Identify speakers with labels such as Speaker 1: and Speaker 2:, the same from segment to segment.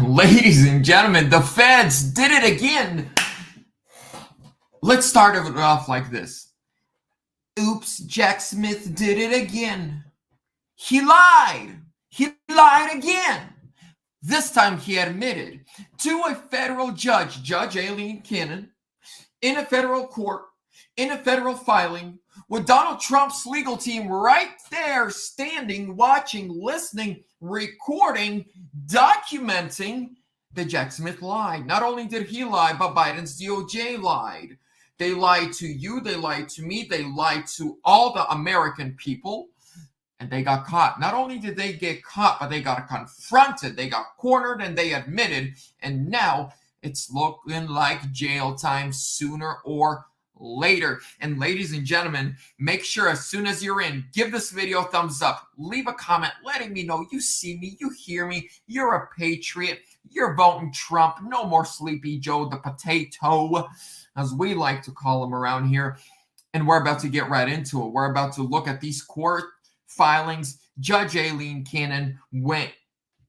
Speaker 1: Ladies and gentlemen, the feds did it again. Let's start it off like this. Oops, Jack Smith did it again. He lied. He lied again. This time he admitted to a federal judge, Judge Aileen Cannon, in a federal court, in a federal filing, with Donald Trump's legal team right there, standing, watching, listening, recording, documenting that Jack Smith lied. Not only did he lie, but Biden's DOJ lied. They lied to you, they lied to me, they lied to all the American people, and they got caught. Not only did they get caught, but they got confronted, they got cornered, and they admitted, and now it's looking like jail time sooner or later. And ladies and gentlemen, make sure as soon as you're in, give this video a thumbs up, leave a comment letting me know you see me, you hear me, you're a patriot, you're voting Trump, no more Sleepy Joe the potato, as we like to call him around here. And we're about to get right into it. We're about to look at these court filings. Judge Aileen Cannon went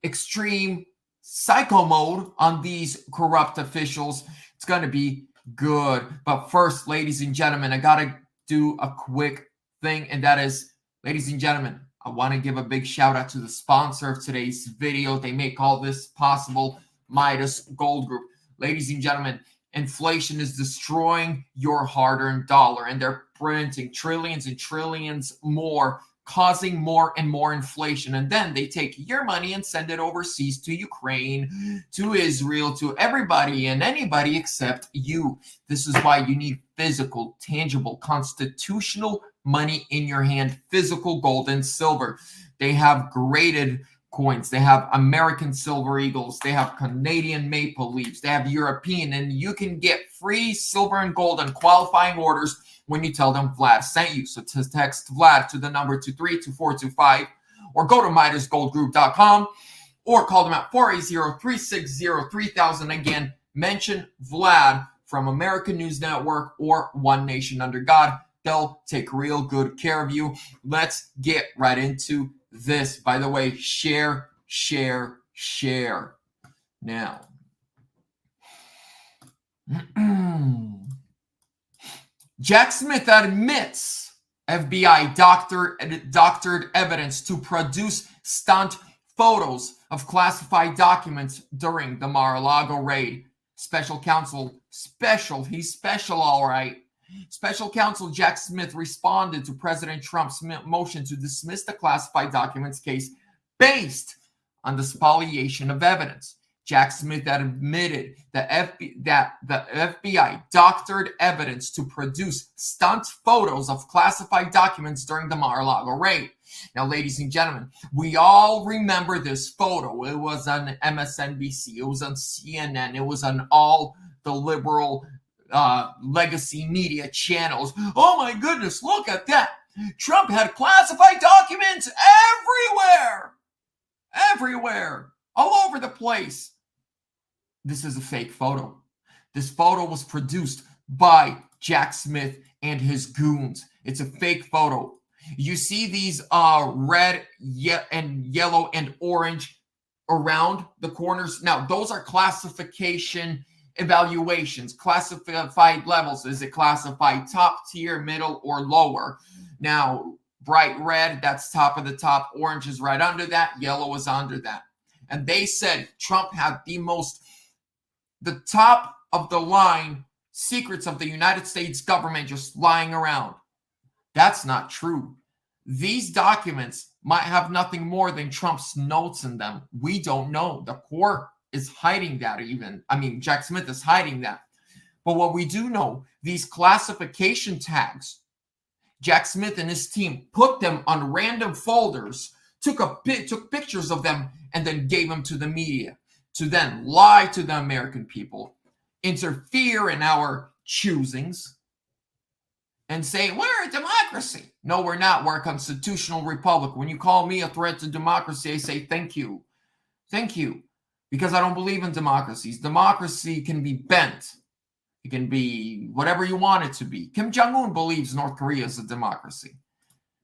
Speaker 1: extreme psycho mode on these corrupt officials. It's going to be good. But first, ladies and gentlemen, I got to do a quick thing, and that is, ladies and gentlemen, I want to give a big shout out to the sponsor of today's video. They make all this possible, Midas Gold Group. Ladies and gentlemen, inflation is destroying your hard-earned dollar, and they're printing trillions and trillions more, causing more and more inflation. And then they take your money and send it overseas to Ukraine, to Israel, to everybody and anybody except you. This is why you need physical, tangible, constitutional money in your hand, physical gold and silver. They have graded coins. They have American Silver Eagles. They have Canadian Maple Leafs. They have European, and you can get free silver and gold on qualifying orders when you tell them Vlad sent you. So to text Vlad to the number 232425, or go to MidasGoldGroup.com, or call them at 480-360-3000. Again, mention Vlad from American News Network or One Nation Under God. They'll take real good care of you. Let's get right into this. By the way, share, share, share. Now, Jack Smith admits FBI doctored evidence to produce stunt photos of classified documents during the Mar-a-Lago raid. Special counsel, he's special, all right. Special counsel Jack Smith responded to President Trump's motion to dismiss the classified documents case based on the spoliation of evidence. Jack Smith admitted that the FBI doctored evidence to produce stunt photos of classified documents during the Mar-a-Lago raid. Now, ladies and gentlemen, we all remember this photo. It was on MSNBC. It was on CNN. It was on all the liberal legacy media channels. Oh my goodness, look at that. Trump had classified documents everywhere, all over the place. This is a fake photo. This photo was produced by Jack Smith and his goons. It's a fake photo. You see these red and yellow and orange around the corners. Now, those are classification evaluations, classified levels. Is it classified top tier, middle, or lower? Now, bright red, that's top of the top. Orange is right under that. Yellow is under that. And they said Trump had the top of the line secrets of the United States government just lying around. That's not true. These documents might have nothing more than Trump's notes in them. We don't know. The court is hiding that even. I mean, Jack Smith is hiding that. But what we do know, these classification tags, Jack Smith and his team put them on random folders, took pictures of them, and then gave them to the media to then lie to the American people, interfere in our choosings, and say, we're a democracy. No, we're not. We're a constitutional republic. When you call me a threat to democracy, I say, thank you. Thank you. Because I don't believe in democracies. Democracy can be bent. It can be whatever you want it to be. Kim Jong-un believes North Korea is a democracy.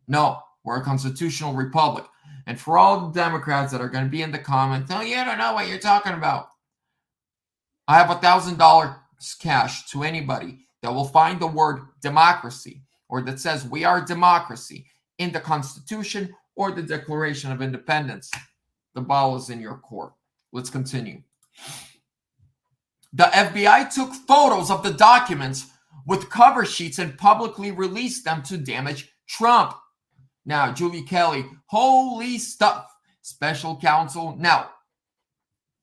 Speaker 1: No, we're a constitutional republic. And for all the Democrats that are going to be in the comments, oh, you don't know what you're talking about. I have $1,000 cash to anybody that will find the word democracy or that says we are democracy in the Constitution or the Declaration of Independence. The ball is in your court. Let's continue. The FBI took photos of the documents with cover sheets and publicly released them to damage Trump. Now, Julie Kelly, holy stuff. Special counsel. Now,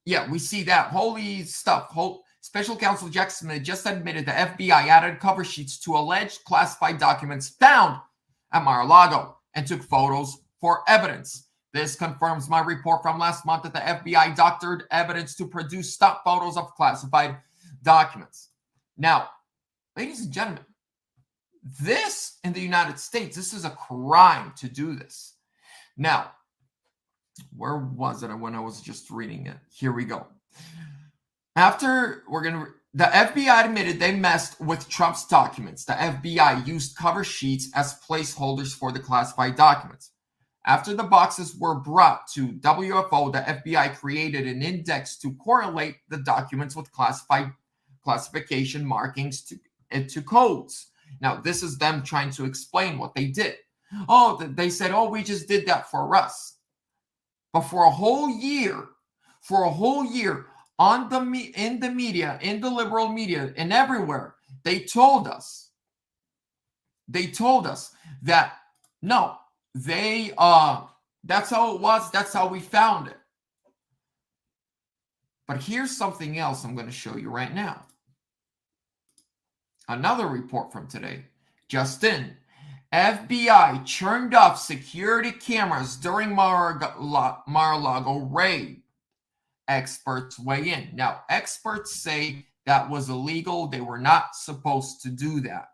Speaker 1: yeah, we see that. Holy stuff. Special counsel Jack Smith just admitted the FBI added cover sheets to alleged classified documents found at Mar-a-Lago and took photos for evidence. This confirms my report from last month that the FBI doctored evidence to produce stock photos of classified documents. Now, ladies and gentlemen, this in the United States, this is a crime to do this. Now, where was it when I was just reading it? Here we go. The FBI admitted they messed with Trump's documents. The FBI used cover sheets as placeholders for the classified documents. After the boxes were brought to WFO, the FBI created an index to correlate the documents with classification markings to codes. Now, this is them trying to explain what they did. Oh, they said, oh, we just did that for us. But for a whole year, in the media, in the liberal media, and everywhere, they told us that no, that's how it was, that's how we found it. But here's something else I'm going to show you right now. Another report from today. Just in, FBI churned off security cameras during Mar-a-Lago raid. Experts weigh in. Now, experts say that was illegal. They were not supposed to do that.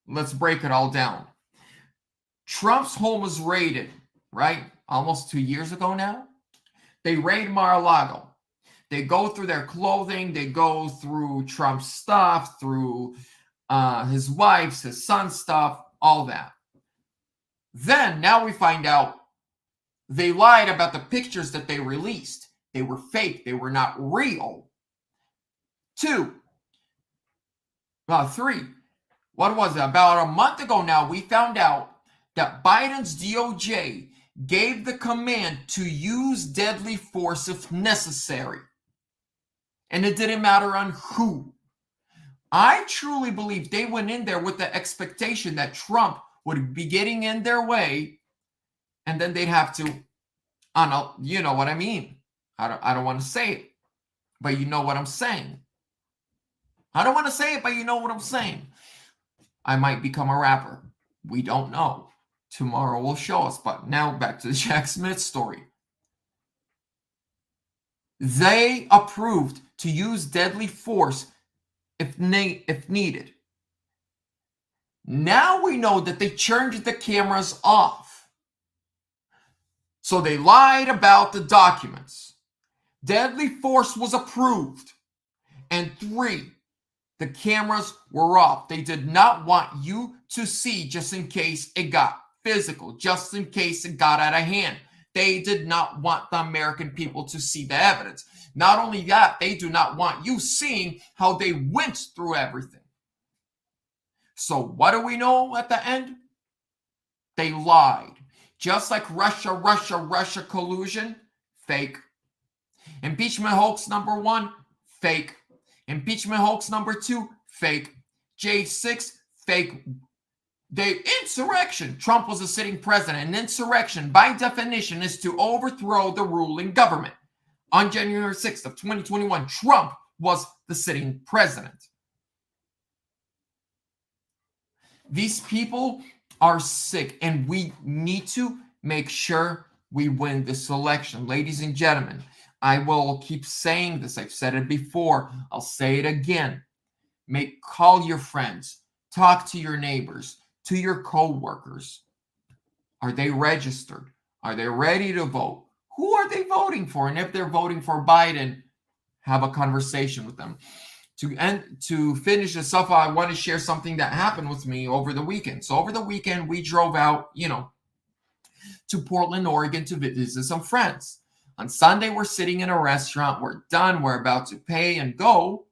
Speaker 1: Let's break it all down. Trump's home was raided, right? Almost 2 years ago now. They raid Mar-a-Lago. They go through their clothing. They go through Trump's stuff, through his wife's, his son's stuff, all that. Then, now we find out they lied about the pictures that they released. They were fake. They were not real. 3. What was it? About a month ago now, we found out that Biden's DOJ gave the command to use deadly force if necessary. And it didn't matter on who. I truly believe they went in there with the expectation that Trump would be getting in their way, and then they'd have to, you know what I mean. I don't want to say it, but you know what I'm saying. I don't want to say it, but you know what I'm saying. I might become a rapper. We don't know. Tomorrow will show us. But now back to the Jack Smith story. They approved to use deadly force if needed. Now we know that they turned the cameras off. So they lied about the documents. Deadly force was approved. And 3, the cameras were off. They did not want you to see just in case it got physical, just in case it got out of hand. They did not want the American people to see the evidence. Not only that, they do not want you seeing how they went through everything. So what do we know at the end? They lied. Just like Russia collusion, fake. Impeachment hoax number 1, fake. Impeachment hoax number 2, fake. J6, fake. The insurrection. Trump was a sitting president. An insurrection, by definition, is to overthrow the ruling government. On January 6th of 2021, Trump was the sitting president. These people are sick, and we need to make sure we win this election. Ladies and gentlemen, I will keep saying this. I've said it before. I'll say it again. Call your friends. Talk to your neighbors, to your co-workers. Are they registered? Are they ready to vote? Who are they voting for? And if they're voting for Biden, have a conversation with them. To finish this up, I want to share something that happened with me over the weekend. So over the weekend, we drove out, to Portland, Oregon to visit some friends. On Sunday, we're sitting in a restaurant. We're done. We're about to pay and go.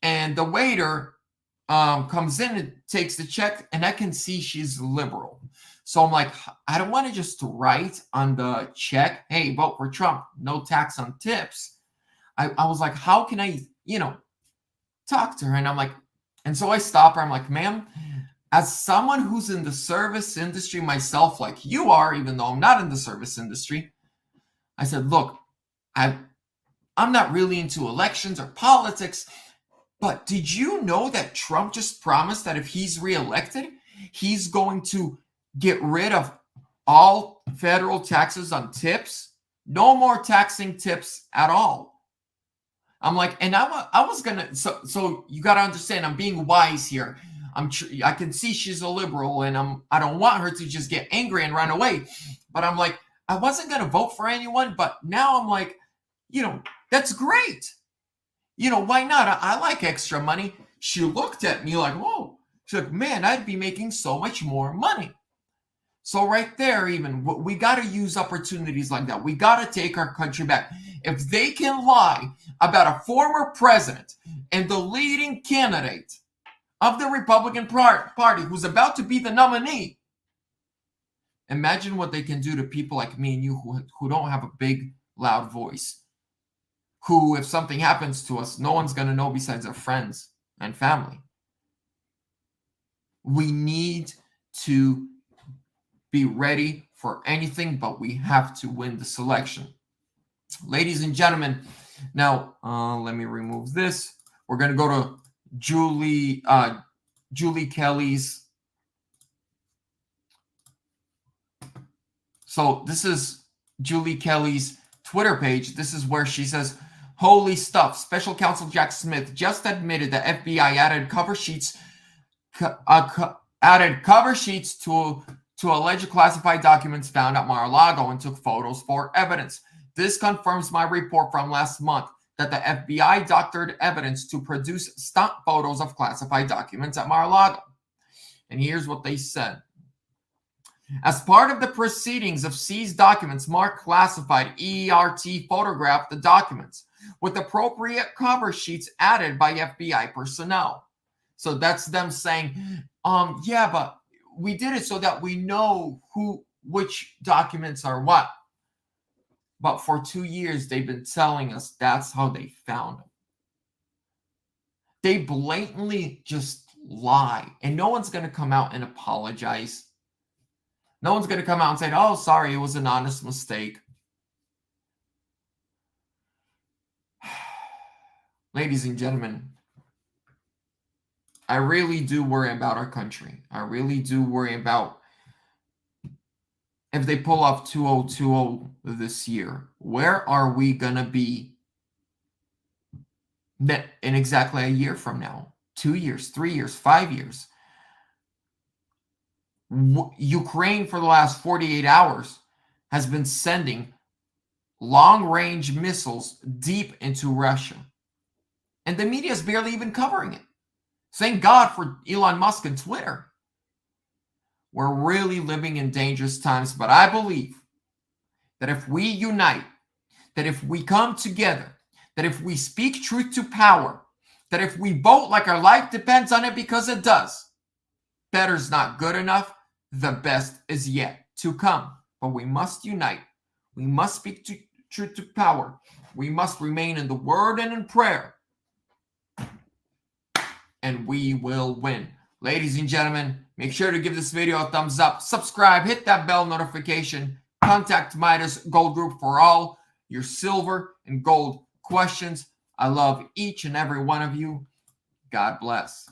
Speaker 1: And the waiter comes in and takes the check, and I can see she's liberal. So I'm like, I don't want to just write on the check, hey, vote for Trump, no tax on tips. I was like, how can I, talk to her? And I'm like, and so I stop her. I'm like, ma'am, as someone who's in the service industry myself, like you are, even though I'm not in the service industry, I said, look, I'm not really into elections or politics, but did you know that Trump just promised that if he's reelected, he's going to get rid of all federal taxes on tips? No more taxing tips at all. I'm like, and I was gonna, so you got to understand, I'm being wise here. I can see she's a liberal, and I don't want her to just get angry and run away. But I'm like, I wasn't gonna vote for anyone, but now I'm like, that's great. Why not? I like extra money. She looked at me like, whoa. She's like, man, I'd be making so much more money. So right there, even we got to use opportunities like that. We got to take our country back. If they can lie about a former president and the leading candidate of the Republican Party who's about to be the nominee, imagine what they can do to people like me and you who don't have a big, loud voice. Who, if something happens to us, no one's going to know besides our friends and family. We need to be ready for anything, but we have to win this election. Ladies and gentlemen, now let me remove this. We're going to go to Julie Kelly's. So this is Julie Kelly's Twitter page. This is where she says, holy stuff. Special Counsel Jack Smith just admitted that FBI added cover sheets to alleged classified documents found at Mar-a-Lago and took photos for evidence. This confirms my report from last month that the FBI doctored evidence to produce stock photos of classified documents at Mar-a-Lago. And here's what they said. As part of the proceedings of seized documents marked classified, ERT photographed the documents with appropriate cover sheets added by FBI personnel. So that's them saying, yeah, but we did it so that we know which documents are what. But for 2 years, they've been telling us that's how they found them. They blatantly just lie. And no one's going to come out and apologize. No one's going to come out and say, oh, sorry, it was an honest mistake. Ladies and gentlemen, I really do worry about our country. I really do worry about if they pull off 2020 this year, where are we going to be in exactly a year from now? 2 years, 3 years, 5 years? Ukraine, for the last 48 hours, has been sending long-range missiles deep into Russia. And the media is barely even covering it. Thank God for Elon Musk and Twitter. We're really living in dangerous times, but I believe that if we unite, that if we come together, that if we speak truth to power, that if we vote like our life depends on it, because it does, better's not good enough, the best is yet to come. But we must unite. We must speak truth to power. We must remain in the word and in prayer. And we will win. Ladies and gentlemen, make sure to give this video a thumbs up, subscribe, hit that bell notification, contact Midas Gold Group for all your silver and gold questions. I love each and every one of you. God bless.